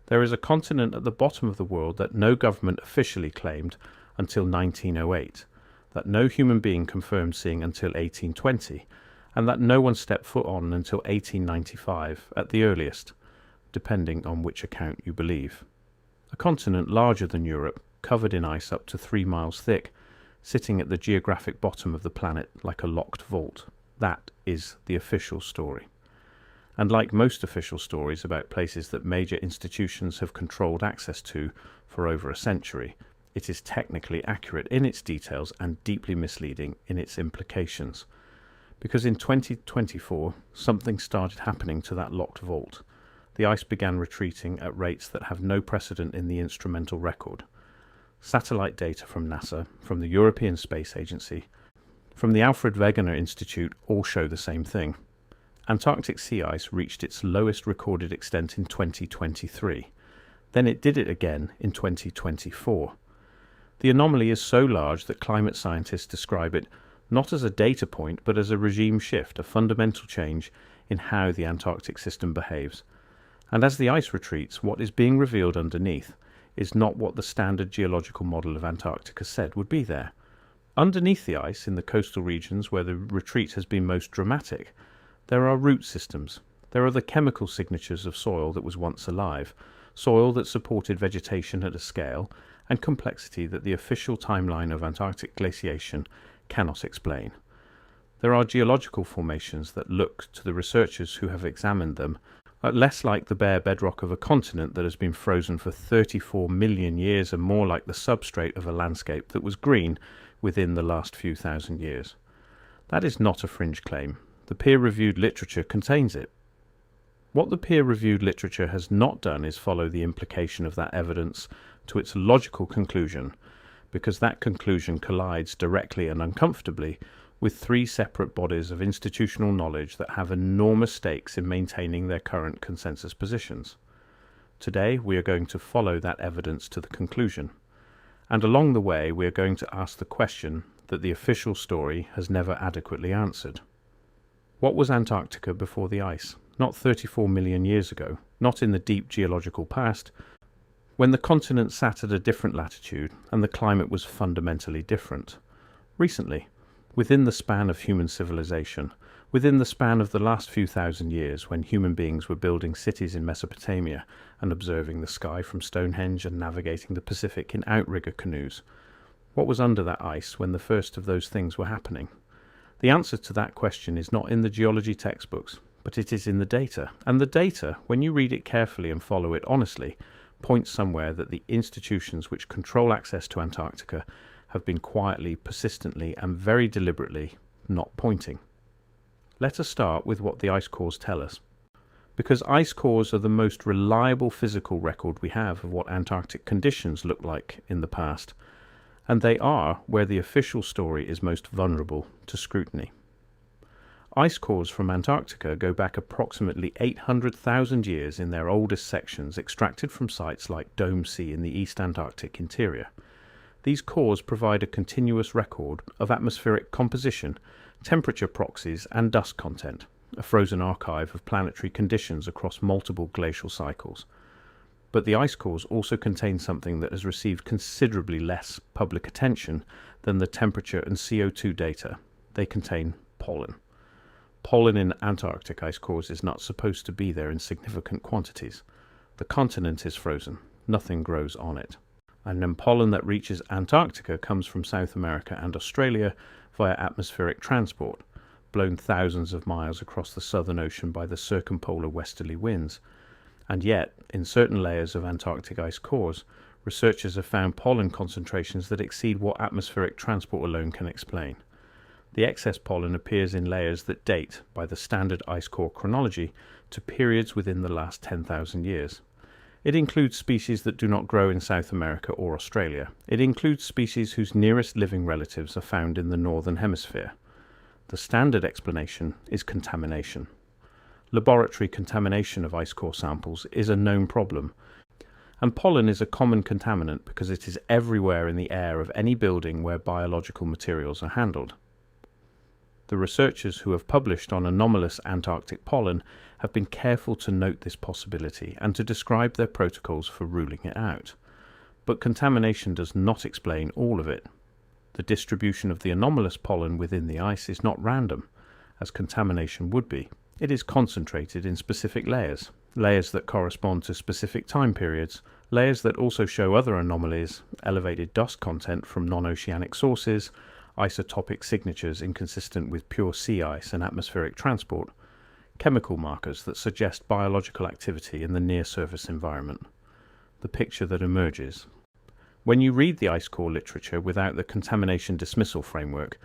There is a continent at the bottom of the world that no government officially claimed until 1908, that no human being confirmed seeing until 1820, and that no one stepped foot on until 1895 at the earliest, depending on which account you believe. A continent larger than Europe, covered in ice up to 3 miles thick, sitting at the geographic bottom of the planet like a locked vault. That is the official story. And like most official stories about places that major institutions have controlled access to for over a century, it is technically accurate in its details and deeply misleading in its implications. Because in 2024, something started happening to that locked vault. The ice began retreating at rates that have no precedent in the instrumental record. Satellite data from NASA, from the European Space Agency, from the Alfred Wegener Institute all show the same thing. Antarctic sea ice reached its lowest recorded extent in 2023. Then it did it again in 2024. The anomaly is so large that climate scientists describe it not as a data point, but as a regime shift, a fundamental change in how the Antarctic system behaves. And as the ice retreats, what is being revealed underneath is not what the standard geological model of Antarctica said would be there. Underneath the ice, in the coastal regions where the retreat has been most dramatic, there are root systems. There are the chemical signatures of soil that was once alive, soil that supported vegetation at a scale and complexity that the official timeline of Antarctic glaciation cannot explain. There are geological formations that look, to the researchers who have examined them, less like the bare bedrock of a continent that has been frozen for 34 million years and more like the substrate of a landscape that was green within the last few thousand years. That is not a fringe claim. The peer-reviewed literature contains it. What the peer-reviewed literature has not done is follow the implication of that evidence to its logical conclusion, because that conclusion collides directly and uncomfortably with 3 separate bodies of institutional knowledge that have enormous stakes in maintaining their current consensus positions. Today we are going to follow that evidence to the conclusion, and along the way we are going to ask the question that the official story has never adequately answered. What was Antarctica before the ice? Not 34 million years ago, not in the deep geological past, when the continent sat at a different latitude and the climate was fundamentally different. Recently, within the span of human civilization, within the span of the last few thousand years when human beings were building cities in Mesopotamia and observing the sky from Stonehenge and navigating the Pacific in outrigger canoes, what was under that ice when the first of those things were happening? The answer to that question is not in the geology textbooks, but it is in the data. And the data, when you read it carefully and follow it honestly, points somewhere that the institutions which control access to Antarctica have been quietly, persistently, and very deliberately not pointing. Let us start with what the ice cores tell us. Because ice cores are the most reliable physical record we have of what Antarctic conditions look like in the past, and they are where the official story is most vulnerable to scrutiny. Ice cores from Antarctica go back approximately 800,000 years in their oldest sections, extracted from sites like Dome Sea in the East Antarctic interior. These cores provide a continuous record of atmospheric composition, temperature proxies, and dust content, a frozen archive of planetary conditions across multiple glacial cycles. But the ice cores also contain something that has received considerably less public attention than the temperature and CO2 data. They contain pollen. Pollen in Antarctic ice cores is not supposed to be there in significant quantities. The continent is frozen. Nothing grows on it. And then pollen that reaches Antarctica comes from South America and Australia via atmospheric transport, blown thousands of miles across the Southern Ocean by the circumpolar westerly winds. And yet, in certain layers of Antarctic ice cores, researchers have found pollen concentrations that exceed what atmospheric transport alone can explain. The excess pollen appears in layers that date, by the standard ice core chronology, to periods within the last 10,000 years. It includes species that do not grow in South America or Australia. It includes species whose nearest living relatives are found in the Northern Hemisphere. The standard explanation is contamination. Laboratory contamination of ice core samples is a known problem, and pollen is a common contaminant because it is everywhere in the air of any building where biological materials are handled. The researchers who have published on anomalous Antarctic pollen have been careful to note this possibility and to describe their protocols for ruling it out. But contamination does not explain all of it. The distribution of the anomalous pollen within the ice is not random, as contamination would be. It is concentrated in specific layers, layers that correspond to specific time periods, layers that also show other anomalies, elevated dust content from non-oceanic sources, isotopic signatures inconsistent with pure sea ice and atmospheric transport, chemical markers that suggest biological activity in the near-surface environment. The picture that emerges. When you read the ice core literature without the contamination dismissal framework,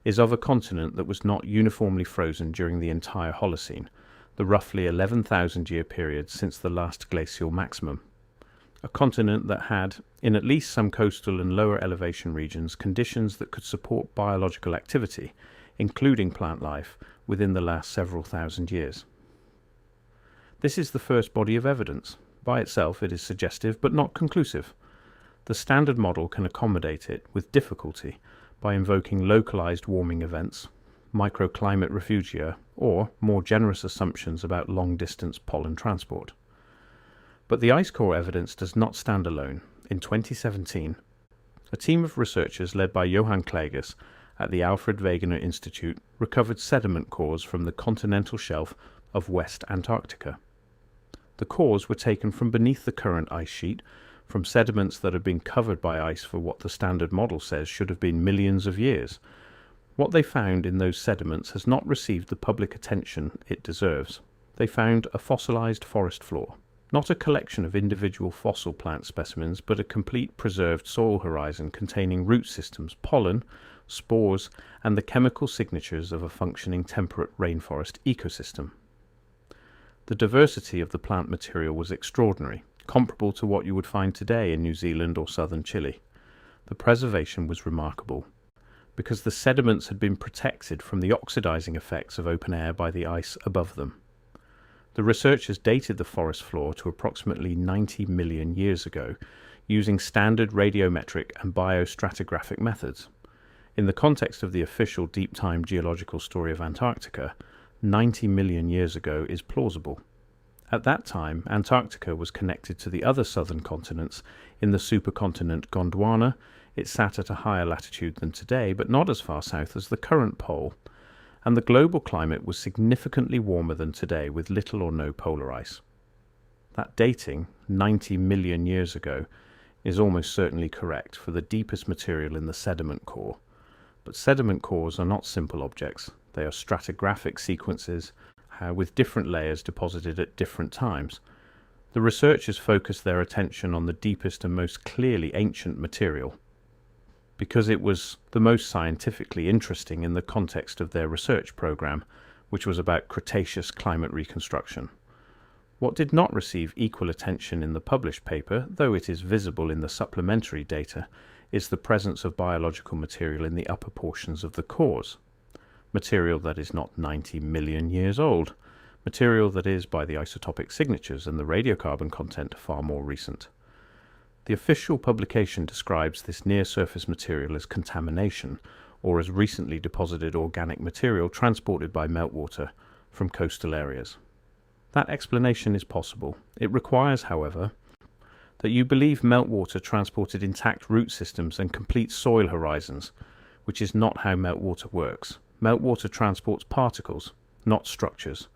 is of a continent that was not uniformly frozen during the entire Holocene, the roughly 11,000 year period since the last glacial maximum. A continent that had, in at least some coastal and lower elevation regions, conditions that could support biological activity, including plant life, within the last several thousand years. This is the first body of evidence. By itself it is suggestive but not conclusive. The standard model can accommodate it with difficulty by invoking localized warming events, microclimate refugia, or more generous assumptions about long-distance pollen transport. But the ice core evidence does not stand alone. In 2017, a team of researchers led by Johan Klages at the Alfred Wegener Institute recovered sediment cores from the continental shelf of West Antarctica. The cores were taken from beneath the current ice sheet, from sediments that had been covered by ice for what the standard model says should have been millions of years. What they found in those sediments has not received the public attention it deserves. They found a fossilized forest floor, not a collection of individual fossil plant specimens, but a complete preserved soil horizon containing root systems, pollen, spores, and the chemical signatures of a functioning temperate rainforest ecosystem. The diversity of the plant material was extraordinary, comparable to what you would find today in New Zealand or southern Chile. The preservation was remarkable, because the sediments had been protected from the oxidizing effects of open air by the ice above them. The researchers dated the forest floor to approximately 90 million years ago, using standard radiometric and biostratigraphic methods. In the context of the official deep-time geological story of Antarctica, 90 million years ago is plausible. At that time, Antarctica was connected to the other southern continents in the supercontinent Gondwana. It sat at a higher latitude than today, but not as far south as the current pole, and the global climate was significantly warmer than today with little or no polar ice. That dating, 90 million years ago, is almost certainly correct for the deepest material in the sediment core. But sediment cores are not simple objects. They are stratigraphic sequences with different layers deposited at different times. The researchers focused their attention on the deepest and most clearly ancient material, because it was the most scientifically interesting in the context of their research program, which was about Cretaceous climate reconstruction. What did not receive equal attention in the published paper, though it is visible in the supplementary data, is the presence of biological material in the upper portions of the cores. Material that is not 90 million years old, material that is, by the isotopic signatures and the radiocarbon content, far more recent. The official publication describes this near-surface material as contamination, or as recently deposited organic material transported by meltwater from coastal areas. That explanation is possible. It requires, however, that you believe meltwater transported intact root systems and complete soil horizons, which is not how meltwater works. Meltwater transports particles, not structures.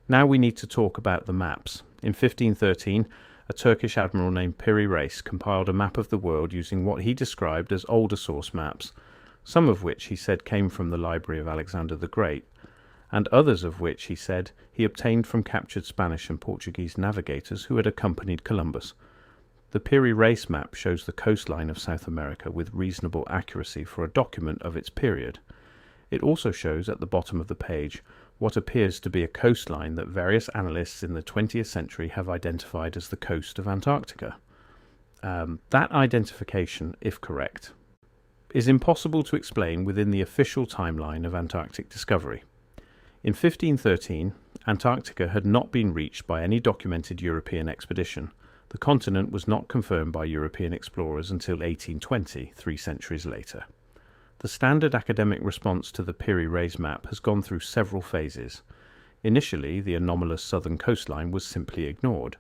Now we need to talk about the maps. In 1513, a Turkish admiral named Piri Reis compiled a map of the world using what he described as older source maps, some of which he said came from the library of Alexander the Great, and others of which he said he obtained from captured Spanish and Portuguese navigators who had accompanied Columbus. The Piri Reis map shows the coastline of South America with reasonable accuracy for a document of its period. It also shows at the bottom of the page what appears to be a coastline that various analysts in the 20th century have identified as the coast of Antarctica. That identification, if correct, is impossible to explain within the official timeline of Antarctic discovery. In 1513, Antarctica had not been reached by any documented European expedition. The continent was not confirmed by European explorers until 1820, 3 centuries later. The standard academic response to the Piri-Reis map has gone through several phases. Initially, the anomalous southern coastline was simply ignored.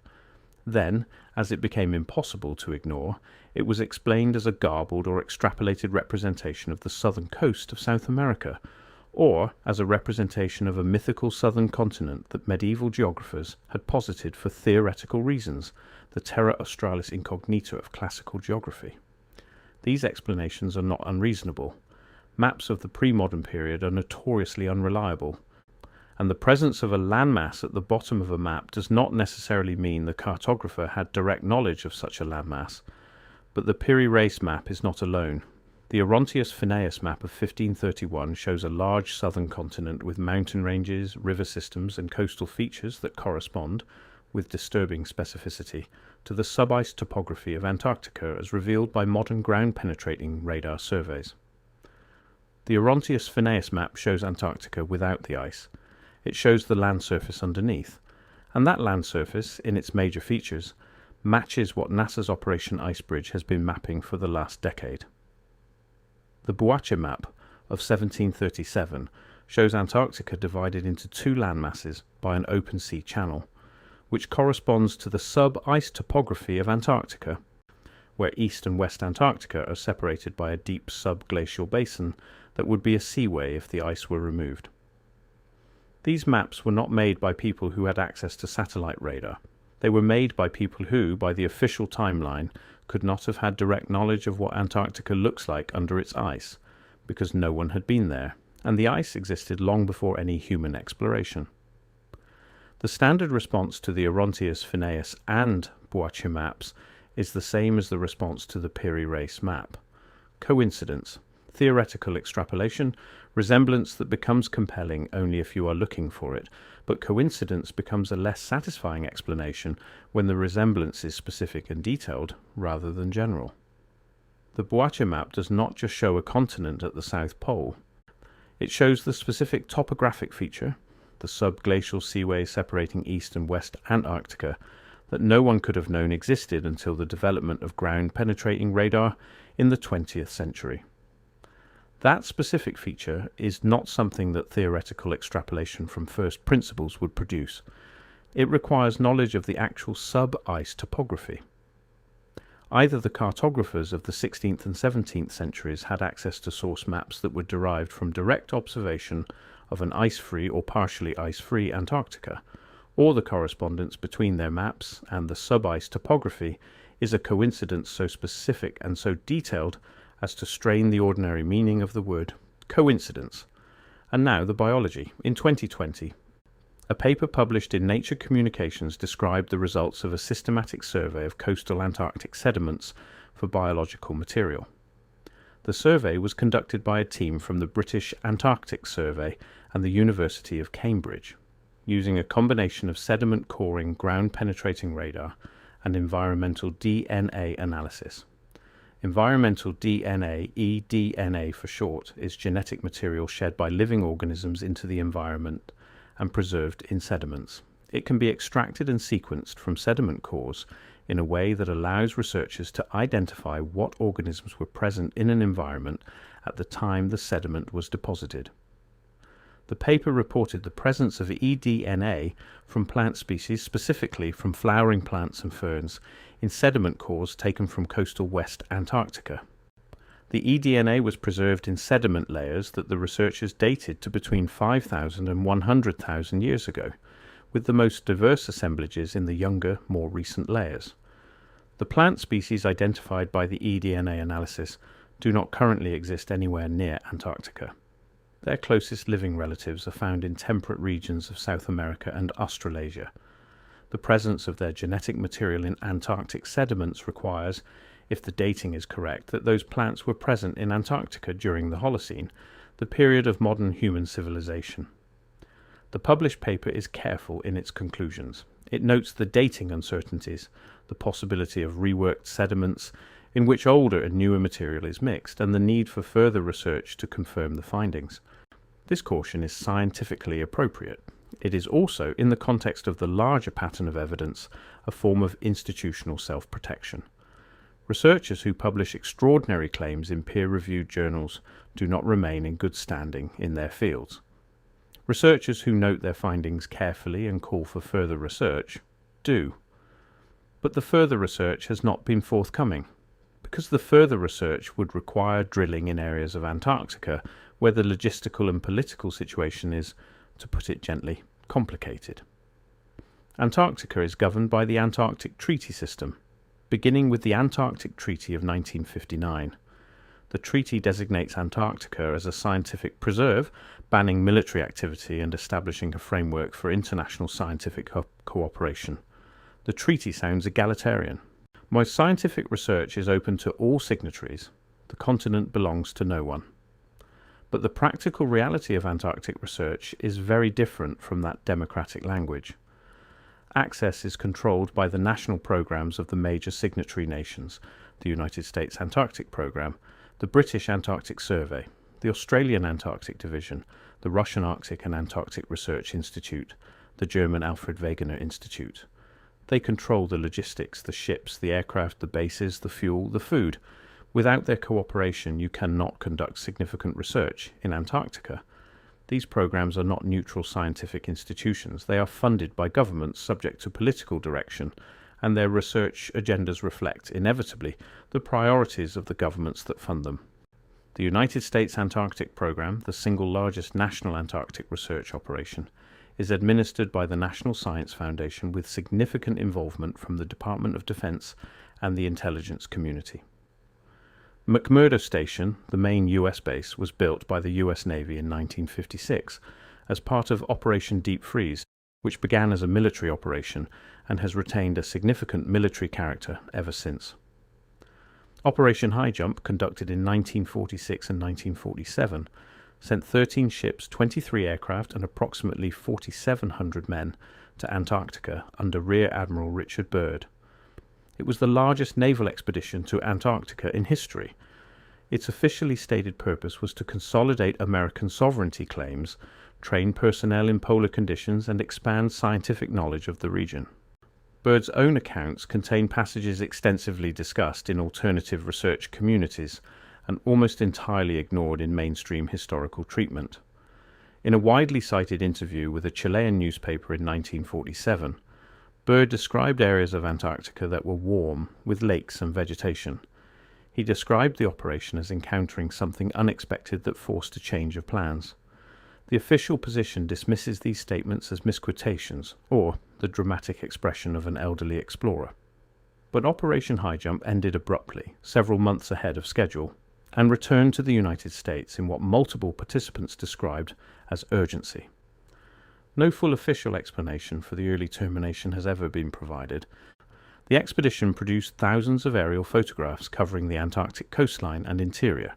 Then, as it became impossible to ignore, it was explained as a garbled or extrapolated representation of the southern coast of South America, or as a representation of a mythical southern continent that medieval geographers had posited for theoretical reasons, the terra australis incognita of classical geography. These explanations are not unreasonable. Maps of the pre-modern period are notoriously unreliable, and the presence of a landmass at the bottom of a map does not necessarily mean the cartographer had direct knowledge of such a landmass. But the Piri-Reis map is not alone. The Orontius Phineus map of 1531 shows a large southern continent with mountain ranges, river systems, and coastal features that correspond, with disturbing specificity, to the sub-ice topography of Antarctica as revealed by modern ground-penetrating radar surveys. The Orontius Phineus map shows Antarctica without the ice. It shows the land surface underneath, and that land surface, in its major features, matches what NASA's Operation Icebridge has been mapping for the last decade. The Boache map of 1737 shows Antarctica divided into two landmasses by an open sea channel, which corresponds to the sub-ice topography of Antarctica, where East and West Antarctica are separated by a deep subglacial basin that would be a seaway if the ice were removed. These maps were not made by people who had access to satellite radar. They were made by people who, by the official timeline, could not have had direct knowledge of what Antarctica looks like under its ice, because no one had been there, and the ice existed long before any human exploration. The standard response to the Orontius Phineus and Boache maps is the same as the response to the Piri-Reis map. Coincidence, theoretical extrapolation, resemblance that becomes compelling only if you are looking for it, but coincidence becomes a less satisfying explanation when the resemblance is specific and detailed rather than general. The Boache map does not just show a continent at the South Pole. It shows the specific topographic feature, the subglacial seaway separating East and West Antarctica, that no one could have known existed until the development of ground-penetrating radar in the 20th century. That specific feature is not something that theoretical extrapolation from first principles would produce. It requires knowledge of the actual sub-ice topography. Either the cartographers of the 16th and 17th centuries had access to source maps that were derived from direct observation of an ice-free or partially ice-free Antarctica, or the correspondence between their maps and the sub-ice topography is a coincidence so specific and so detailed as to strain the ordinary meaning of the word coincidence. And now the biology. In 2020, a paper published in Nature Communications described the results of a systematic survey of coastal Antarctic sediments for biological material. The survey was conducted by a team from the British Antarctic Survey and the University of Cambridge, using a combination of sediment coring ground-penetrating radar and environmental DNA analysis. Environmental DNA, eDNA for short, is genetic material shed by living organisms into the environment and preserved in sediments. It can be extracted and sequenced from sediment cores in a way that allows researchers to identify what organisms were present in an environment at the time the sediment was deposited. The paper reported the presence of eDNA from plant species, specifically from flowering plants and ferns, in sediment cores taken from coastal West Antarctica. The eDNA was preserved in sediment layers that the researchers dated to between 5,000 and 100,000 years ago, with the most diverse assemblages in the younger, more recent layers. The plant species identified by the eDNA analysis do not currently exist anywhere near Antarctica. Their closest living relatives are found in temperate regions of South America and Australasia. The presence of their genetic material in Antarctic sediments requires, if the dating is correct, that those plants were present in Antarctica during the Holocene, the period of modern human civilization. The published paper is careful in its conclusions. It notes the dating uncertainties, the possibility of reworked sediments in which older and newer material is mixed, and the need for further research to confirm the findings. This caution is scientifically appropriate. It is also, in the context of the larger pattern of evidence, a form of institutional self-protection. Researchers who publish extraordinary claims in peer-reviewed journals do not remain in good standing in their fields. Researchers who note their findings carefully and call for further research do. But the further research has not been forthcoming, because the further research would require drilling in areas of Antarctica where the logistical and political situation is, to put it gently, complicated. Antarctica is governed by the Antarctic Treaty System, beginning with the Antarctic Treaty of 1959. The treaty designates Antarctica as a scientific preserve, banning military activity and establishing a framework for international scientific cooperation. The treaty sounds egalitarian. My scientific research is open to all signatories. The continent belongs to no one. But the practical reality of Antarctic research is very different from that democratic language. Access is controlled by the national programs of the major signatory nations, the United States Antarctic Program, the British Antarctic Survey, the Australian Antarctic Division, the Russian Arctic and Antarctic Research Institute, the German Alfred Wegener Institute. They control the logistics, the ships, the aircraft, the bases, the fuel, the food. Without their cooperation, you cannot conduct significant research in Antarctica. These programs are not neutral scientific institutions. They are funded by governments subject to political direction, and their research agendas reflect, inevitably, the priorities of the governments that fund them. The United States Antarctic Program, the single largest national Antarctic research operation, is administered by the National Science Foundation with significant involvement from the Department of Defense and the intelligence community. McMurdo Station, the main US base, was built by the US Navy in 1956 as part of Operation Deep Freeze, which began as a military operation and has retained a significant military character ever since. Operation High Jump, conducted in 1946 and 1947, sent 13 ships, 23 aircraft and approximately 4,700 men to Antarctica under Rear Admiral Richard Byrd. It was the largest naval expedition to Antarctica in history. Its officially stated purpose was to consolidate American sovereignty claims, train personnel in polar conditions, and expand scientific knowledge of the region. Byrd's own accounts contain passages extensively discussed in alternative research communities and almost entirely ignored in mainstream historical treatment. In a widely cited interview with a Chilean newspaper in 1947, Byrd described areas of Antarctica that were warm, with lakes and vegetation. He described the operation as encountering something unexpected that forced a change of plans. The official position dismisses these statements as misquotations, or the dramatic expression of an elderly explorer. But Operation High Jump ended abruptly, several months ahead of schedule, and returned to the United States in what multiple participants described as urgency. No full official explanation for the early termination has ever been provided. The expedition produced thousands of aerial photographs covering the Antarctic coastline and interior.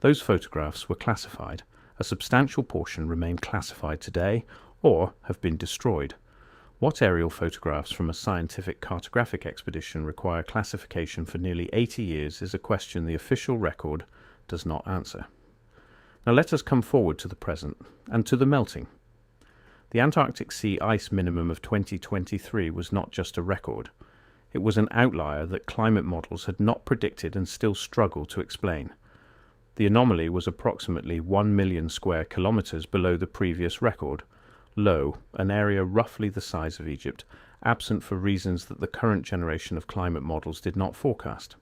Those photographs were classified. A substantial portion remain classified today or have been destroyed. What aerial photographs from a scientific cartographic expedition require classification for nearly 80 years is a question the official record does not answer. Now let us come forward to the present and to the melting. The Antarctic sea ice minimum of 2023 was not just a record. It was an outlier that climate models had not predicted and still struggle to explain. The anomaly was approximately 1 million square kilometers below the previous record, low, an area roughly the size of Egypt, absent for reasons that the current generation of climate models did not forecast.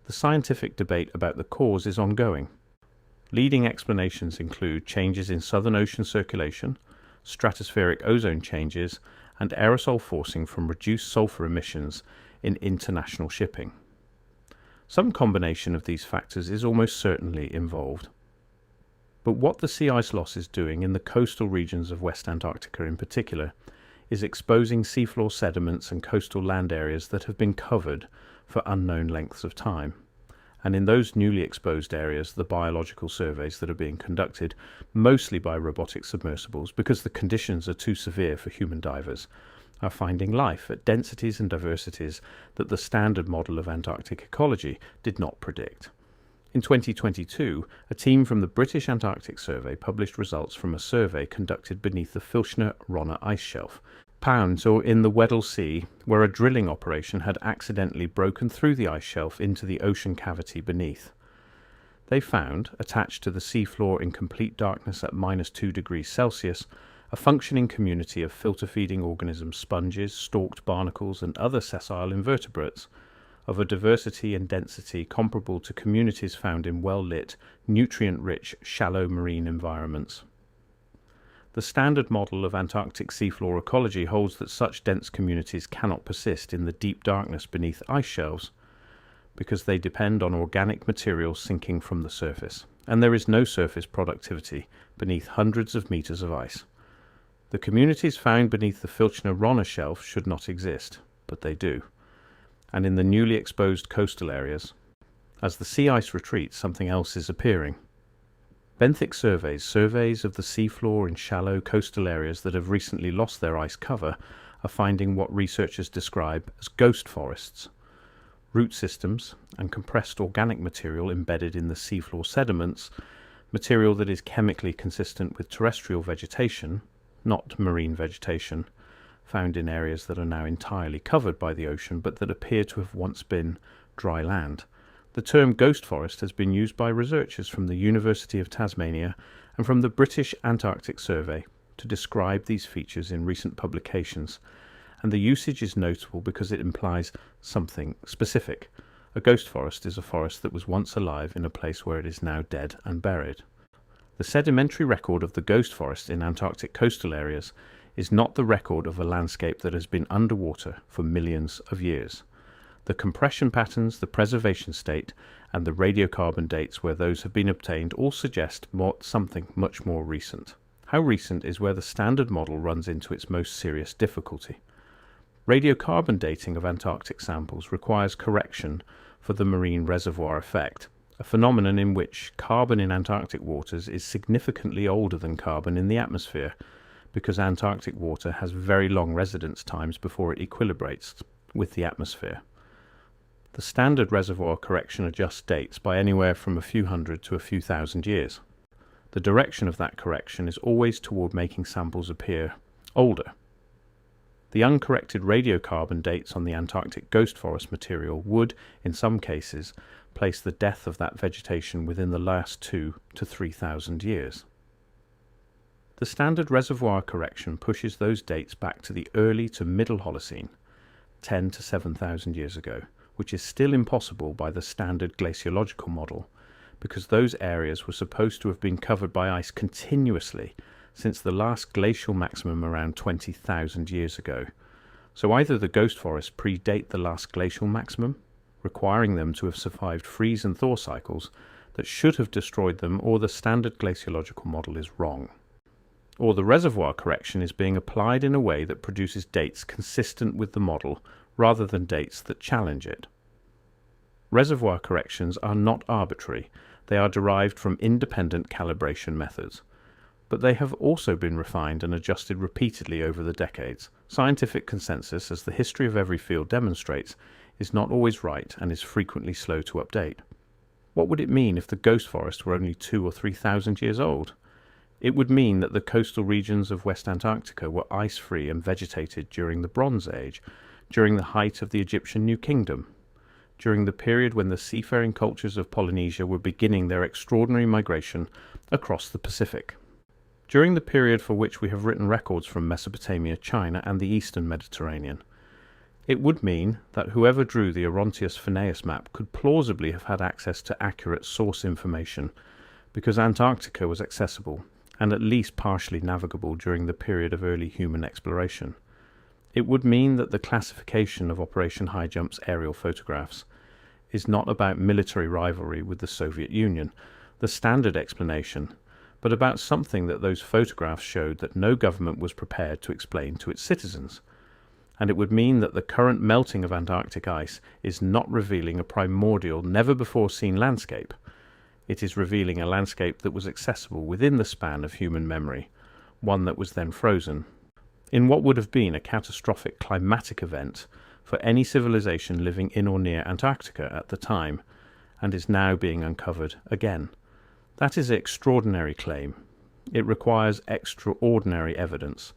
The scientific debate about the cause is ongoing. Leading explanations include changes in Southern Ocean circulation, stratospheric ozone changes, and aerosol forcing from reduced sulfur emissions in international shipping. Some combination of these factors is almost certainly involved. But what the sea ice loss is doing in the coastal regions of West Antarctica in particular is exposing seafloor sediments and coastal land areas that have been covered for unknown lengths of time. And in those newly exposed areas, the biological surveys that are being conducted, mostly by robotic submersibles, because the conditions are too severe for human divers, are finding life at densities and diversities that the standard model of Antarctic ecology did not predict. In 2022, a team from the British Antarctic Survey published results from a survey conducted beneath the Filchner-Ronner ice shelf. pounds, or in the Weddell Sea, where a drilling operation had accidentally broken through the ice shelf into the ocean cavity beneath. They found, attached to the seafloor in complete darkness at -2 degrees Celsius, a functioning community of filter-feeding organisms, sponges, stalked barnacles, and other sessile invertebrates, of a diversity and density comparable to communities found in well-lit, nutrient-rich, shallow marine environments. The standard model of Antarctic seafloor ecology holds that such dense communities cannot persist in the deep darkness beneath ice shelves because they depend on organic material sinking from the surface, and there is no surface productivity beneath hundreds of meters of ice. The communities found beneath the Filchner-Ronner shelf should not exist, but they do, and in the newly exposed coastal areas. As the sea ice retreats, something else is appearing. Benthic surveys of the seafloor in shallow coastal areas that have recently lost their ice cover, are finding what researchers describe as ghost forests. Root systems and compressed organic material embedded in the seafloor sediments, material that is chemically consistent with terrestrial vegetation, not marine vegetation, found in areas that are now entirely covered by the ocean but that appear to have once been dry land. The term ghost forest has been used by researchers from the University of Tasmania and from the British Antarctic Survey to describe these features in recent publications, and the usage is notable because it implies something specific. A ghost forest is a forest that was once alive in a place where it is now dead and buried. The sedimentary record of the ghost forest in Antarctic coastal areas is not the record of a landscape that has been underwater for millions of years. The compression patterns, the preservation state, and the radiocarbon dates where those have been obtained all suggest something much more recent. How recent is where the standard model runs into its most serious difficulty. Radiocarbon dating of Antarctic samples requires correction for the marine reservoir effect, a phenomenon in which carbon in Antarctic waters is significantly older than carbon in the atmosphere, because Antarctic water has very long residence times before it equilibrates with the atmosphere. The standard reservoir correction adjusts dates by anywhere from a few hundred to a few thousand years. The direction of that correction is always toward making samples appear older. The uncorrected radiocarbon dates on the Antarctic ghost forest material would, in some cases, place the death of that vegetation within the last 2,000 to 3,000 years. The standard reservoir correction pushes those dates back to the early to middle Holocene, 10 to 7,000 years ago, which is still impossible by the standard glaciological model, because those areas were supposed to have been covered by ice continuously since the last glacial maximum around 20,000 years ago. So either the ghost forests predate the last glacial maximum, requiring them to have survived freeze and thaw cycles that should have destroyed them, or the standard glaciological model is wrong. Or the reservoir correction is being applied in a way that produces dates consistent with the model rather than dates that challenge it. Reservoir corrections are not arbitrary. They are derived from independent calibration methods. But they have also been refined and adjusted repeatedly over the decades. Scientific consensus, as the history of every field demonstrates, is not always right and is frequently slow to update. What would it mean if the ghost forest were only 2,000 or 3,000 years old? It would mean that the coastal regions of West Antarctica were ice-free and vegetated during the Bronze Age, during the height of the Egyptian New Kingdom, during the period when the seafaring cultures of Polynesia were beginning their extraordinary migration across the Pacific, during the period for which we have written records from Mesopotamia, China, and the eastern Mediterranean. It would mean that whoever drew the Orontius-Phineus map could plausibly have had access to accurate source information, because Antarctica was accessible and at least partially navigable during the period of early human exploration. It would mean that the classification of Operation High Jump's aerial photographs is not about military rivalry with the Soviet Union, the standard explanation, but about something that those photographs showed that no government was prepared to explain to its citizens. And it would mean that the current melting of Antarctic ice is not revealing a primordial, never-before-seen landscape. It is revealing a landscape that was accessible within the span of human memory, one that was then frozen, in what would have been a catastrophic climatic event for any civilization living in or near Antarctica at the time, and is now being uncovered again. That is an extraordinary claim. It requires extraordinary evidence,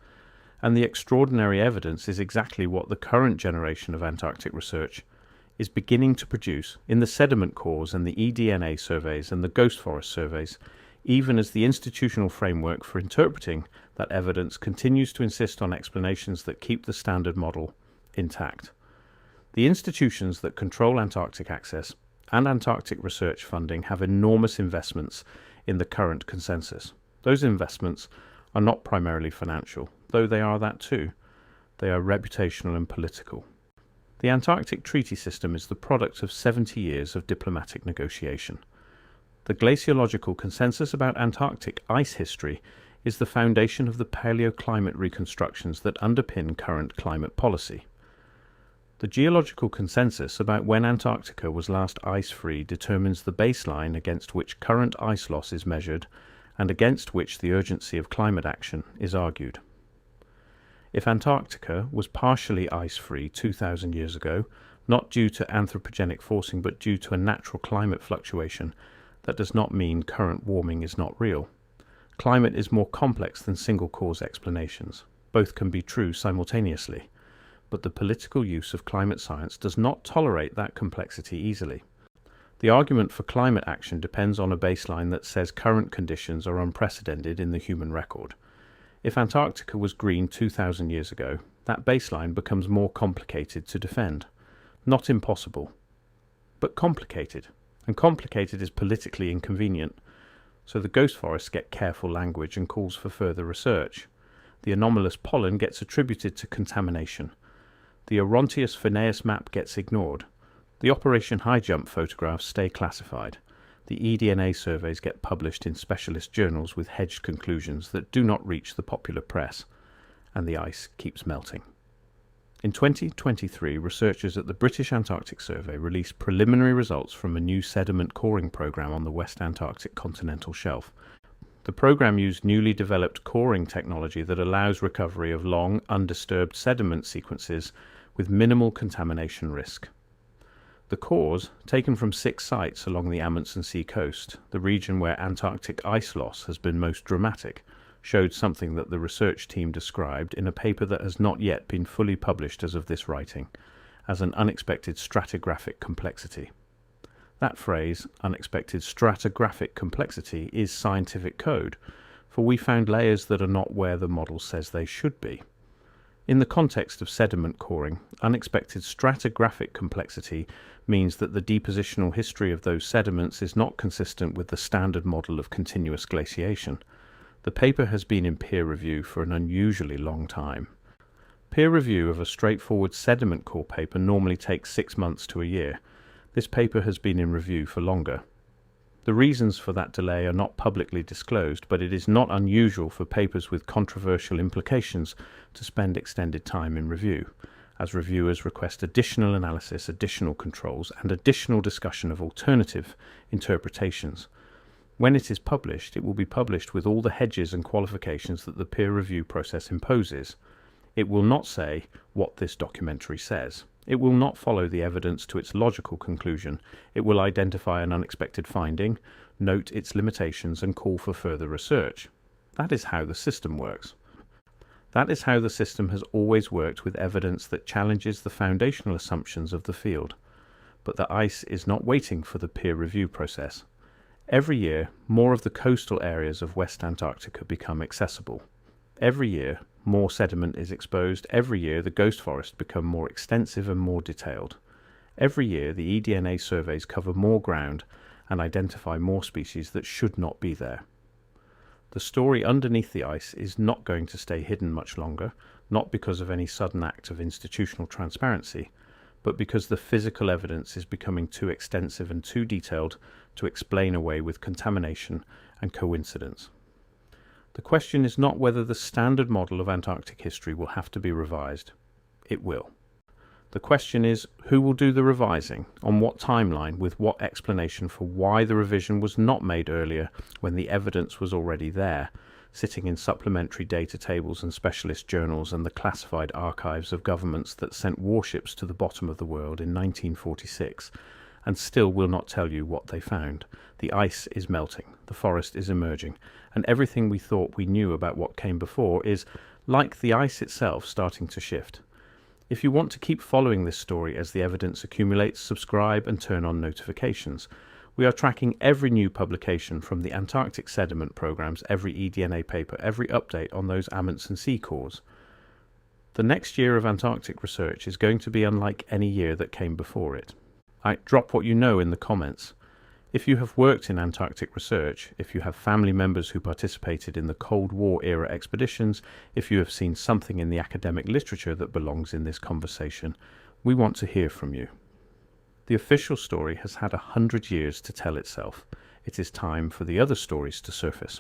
And the extraordinary evidence is exactly what the current generation of Antarctic research is beginning to produce in the sediment cores and the eDNA surveys and the ghost forest surveys, even as the institutional framework for interpreting that evidence continues to insist on explanations that keep the standard model intact. The institutions that control Antarctic access and Antarctic research funding have enormous investments in the current consensus. Those investments are not primarily financial, though they are that too. They are reputational and political. The Antarctic treaty system is the product of 70 years of diplomatic negotiation. The glaciological consensus about Antarctic ice history is the foundation of the paleoclimate reconstructions that underpin current climate policy. The geological consensus about when Antarctica was last ice-free determines the baseline against which current ice loss is measured and against which the urgency of climate action is argued. If Antarctica was partially ice-free 2,000 years ago, not due to anthropogenic forcing but due to a natural climate fluctuation, that does not mean current warming is not real. Climate is more complex than single-cause explanations. Both can be true simultaneously, but the political use of climate science does not tolerate that complexity easily. The argument for climate action depends on a baseline that says current conditions are unprecedented in the human record. If Antarctica was green 2,000 years ago, that baseline becomes more complicated to defend. Not impossible, but complicated. And complicated is politically inconvenient, so the ghost forests get careful language and calls for further research. The anomalous pollen gets attributed to contamination. The Orontius Phineus map gets ignored. The Operation High Jump photographs stay classified. The eDNA surveys get published in specialist journals with hedged conclusions that do not reach the popular press, and the ice keeps melting. In 2023, researchers at the British Antarctic Survey released preliminary results from a new sediment coring program on the West Antarctic continental shelf. The program used newly developed coring technology that allows recovery of long, undisturbed sediment sequences with minimal contamination risk. The cores, taken from 6 sites along the Amundsen Sea coast, the region where Antarctic ice loss has been most dramatic, showed something that the research team described in a paper that has not yet been fully published as of this writing, as an unexpected stratigraphic complexity. That phrase, unexpected stratigraphic complexity, is scientific code, for we found layers that are not where the model says they should be. In the context of sediment coring, unexpected stratigraphic complexity means that the depositional history of those sediments is not consistent with the standard model of continuous glaciation. The paper has been in peer review for an unusually long time. Peer review of a straightforward sediment core paper normally takes 6 months to a year. This paper has been in review for longer. The reasons for that delay are not publicly disclosed, but it is not unusual for papers with controversial implications to spend extended time in review, as reviewers request additional analysis, additional controls, and additional discussion of alternative interpretations. When it is published, it will be published with all the hedges and qualifications that the peer review process imposes. It will not say what this documentary says. It will not follow the evidence to its logical conclusion. It will identify an unexpected finding, note its limitations, and call for further research. That is how the system works. That is how the system has always worked with evidence that challenges the foundational assumptions of the field. But the ice is not waiting for the peer review process. Every year, more of the coastal areas of West Antarctica become accessible. Every year, more sediment is exposed. Every year, the ghost forests become more extensive and more detailed. Every year, the eDNA surveys cover more ground and identify more species that should not be there. The story underneath the ice is not going to stay hidden much longer, not because of any sudden act of institutional transparency, but because the physical evidence is becoming too extensive and too detailed to explain away with contamination and coincidence. The question is not whether the standard model of Antarctic history will have to be revised. It will. The question is who will do the revising, on what timeline, with what explanation for why the revision was not made earlier when the evidence was already there, sitting in supplementary data tables and specialist journals and the classified archives of governments that sent warships to the bottom of the world in 1946, and still will not tell you what they found. The ice is melting, the forest is emerging, and everything we thought we knew about what came before is like the ice itself starting to shift. If you want to keep following this story as the evidence accumulates, subscribe and turn on notifications. We are tracking every new publication from the Antarctic sediment programs, every eDNA paper, every update on those Amundsen sea cores. The next year of Antarctic research is going to be unlike any year that came before it. Drop what you know in the comments. If you have worked in Antarctic research, if you have family members who participated in the Cold War era expeditions, if you have seen something in the academic literature that belongs in this conversation, we want to hear from you. The official story has had 100 years to tell itself. It is time for the other stories to surface.